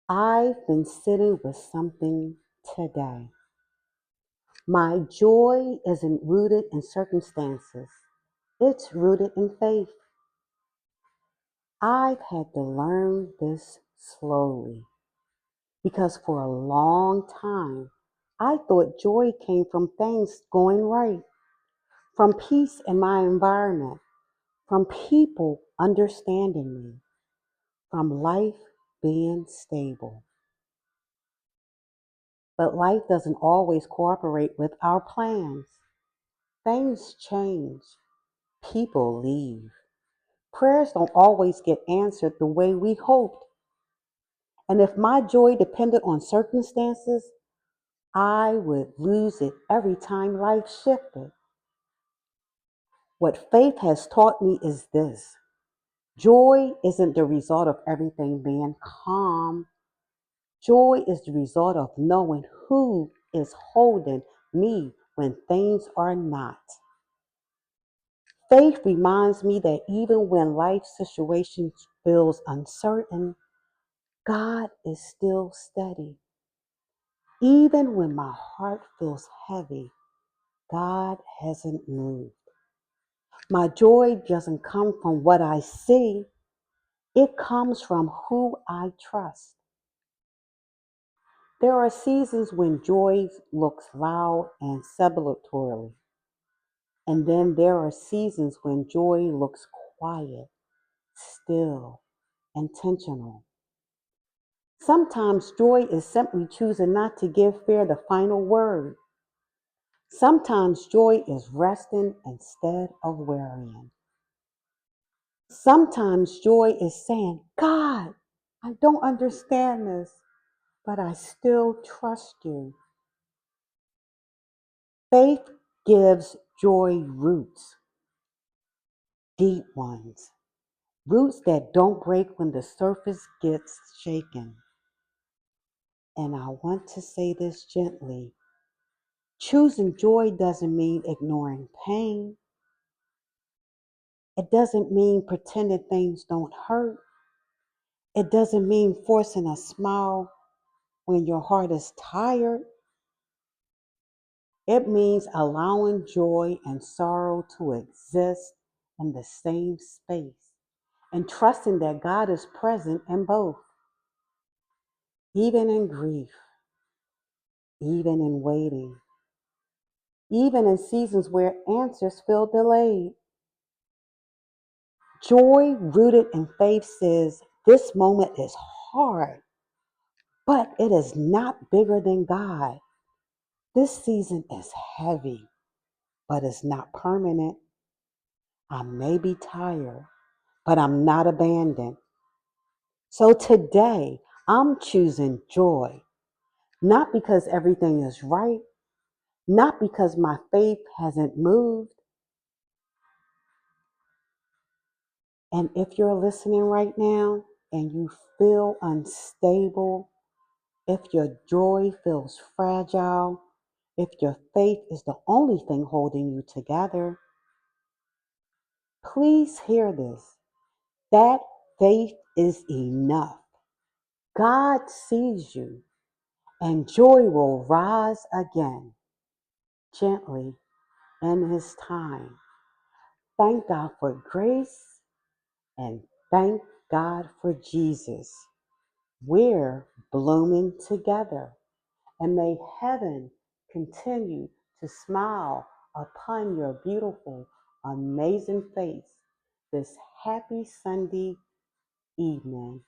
I've been sitting with something today. My joy isn't rooted in circumstances, it's rooted in faith. I've had to learn this slowly because for a long time, I thought joy came from things going right, from peace in my environment, from people understanding me, from life being stable. But life doesn't always cooperate with our plans. Things change. People leave. Prayers don't always get answered the way we hoped. And if my joy depended on circumstances, I would lose it every time life shifted. What faith has taught me is this: joy isn't the result of everything being calm. Joy is the result of knowing who is holding me when things are not. Faith reminds me that even when life situations feels uncertain, God is still steady. Even when my heart feels heavy, God hasn't moved. My joy doesn't come from what I see, it comes from who I trust. There are seasons when joy looks loud and celebratory, and then there are seasons when joy looks quiet, still, intentional. Sometimes joy is simply choosing not to give fear the final word. Sometimes joy is resting instead of worrying. Sometimes joy is saying, God, I don't understand this, but I still trust you. Faith gives joy roots, deep ones, roots that don't break when the surface gets shaken. And I want to say this gently: choosing joy doesn't mean ignoring pain. It doesn't mean pretending things don't hurt. It doesn't mean forcing a smile when your heart is tired. It means allowing joy and sorrow to exist in the same space and trusting that God is present in both, even in grief, even in waiting, even in seasons where answers feel delayed. Joy rooted in faith says, this moment is hard, but it is not bigger than God. This season is heavy, but it's not permanent. I may be tired, but I'm not abandoned. So today, I'm choosing joy, not because everything is right, not because my faith hasn't moved. And if you're listening right now and you feel unstable, if your joy feels fragile, if your faith is the only thing holding you together, please hear this. That faith is enough. God sees you, and joy will rise again, gently in His time. Thank God for grace and thank God for Jesus. We're blooming together, and may heaven continue to smile upon your beautiful, amazing face this happy Sunday evening.